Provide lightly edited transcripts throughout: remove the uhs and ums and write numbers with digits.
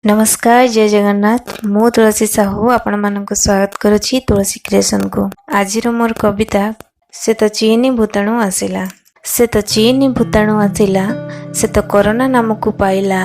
नमस्कार जय जगन्नाथ मु तुलसी साहू आपण मानक स्वागत करुछि तुलसी क्रिएशन को। आज मोर कविता से तो चीनी भूताणु आसिला से तो कोरोना नामक पाइला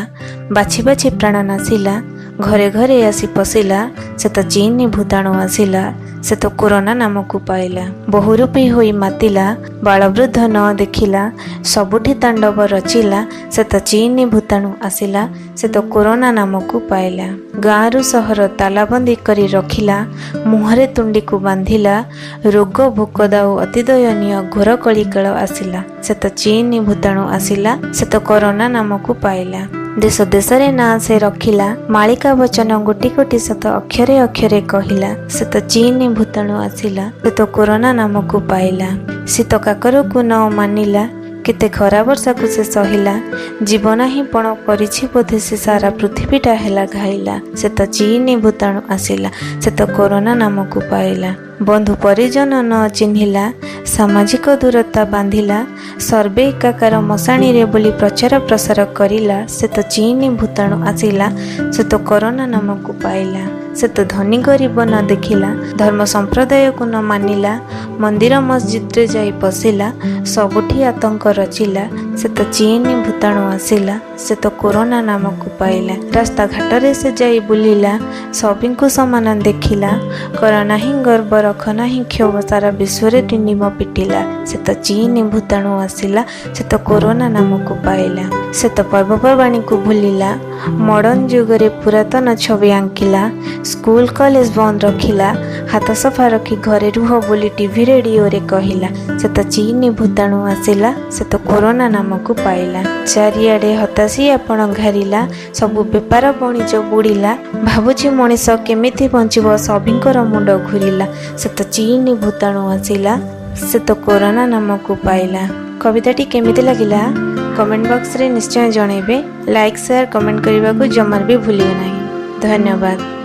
बाछि बाछि प्राण नासिला घरे घरे आसी पशिला से तो चीनी भूताणु आसिला से तो कोरोना नामक पाइला बहुरूपी होई मातिला बालवृद्ध न देखिला सबुठी तांडव रचिला से तो चीनी भूताणु आसिला से तो कोरोना नामक पाइला गाँरु सहर तालाबंदी करी रखिला मुहरे तुंडी को बांधिला रोग भोक दाऊ अति दयनीय घोर कलिकाल आसिला से तो चीनी भूताणु आसिला से तो कोरोना नामक पाइला देश देश ना से रखिला मालिका वचन गोटी गोटी शत अक्षरे अक्षरे कहला से तो चीनी भूताणु आसिला से तो कोरोना नामक पाइला शीत काकर को न मानिला केते खरा वर्षा को से सहिला जीवन ही पण करिछि बोधे से सारा पृथ्वीटा हेला घाइला से तो चीनी भूताणु आसिला से तो कोरोना नामक पाइला बंधु परिजन न चिन्हिला सामाजिक दूरता बांधिला सर्वे एकाकार मशाणी रे बोली प्रचार प्रसार करिला से तो चीनी भूताणु आसिला से तो कोरोना नामक पाइला से तो धनी गरीब न देखिला धर्म संप्रदाय को न मानिला मंदिर मस्जिद रे जाई पशिला सबुठी आतंक रचिला से तो चीनी भूताणु आसिला से तो कोरोना नामक पाइला रास्ता घाट रे से जाई बुलिला सभी को समान देखिला कोरोना ही गर्व रख नहीं क्षोभ सारा विश्व रे टिंडिम पिटिला से तो चीनी भूताणु आसिला से तो कोरोना नामक पाइला से तो पर्वपर्वाणी को भूलिला मॉडर्न युग रे पुरातन छवि आंकिला स्कूल कॉलेज बंद रखिला हाथ सफा रखी घरे रुह बोली टीवी रेडियो रे कहिला से तो चीनी भूताणु आसिला से तो कोरोना नामक पाइला चारिआडे हताशी आपण घारिला सबु बेपार बणिज बुड़िला भाबुची मनीष केमिति बंचिब सभिंकर मुंड घुरिला से तो चीनी भूताणु आसिला से तो कोरोना नामक पाइला। कविताटी केमिति लागिला कमेंट बॉक्स रे निश्चय जणेबे। लाइक शेयर कमेंट करने को जमार भी भूलिए नहीं। धन्यवाद।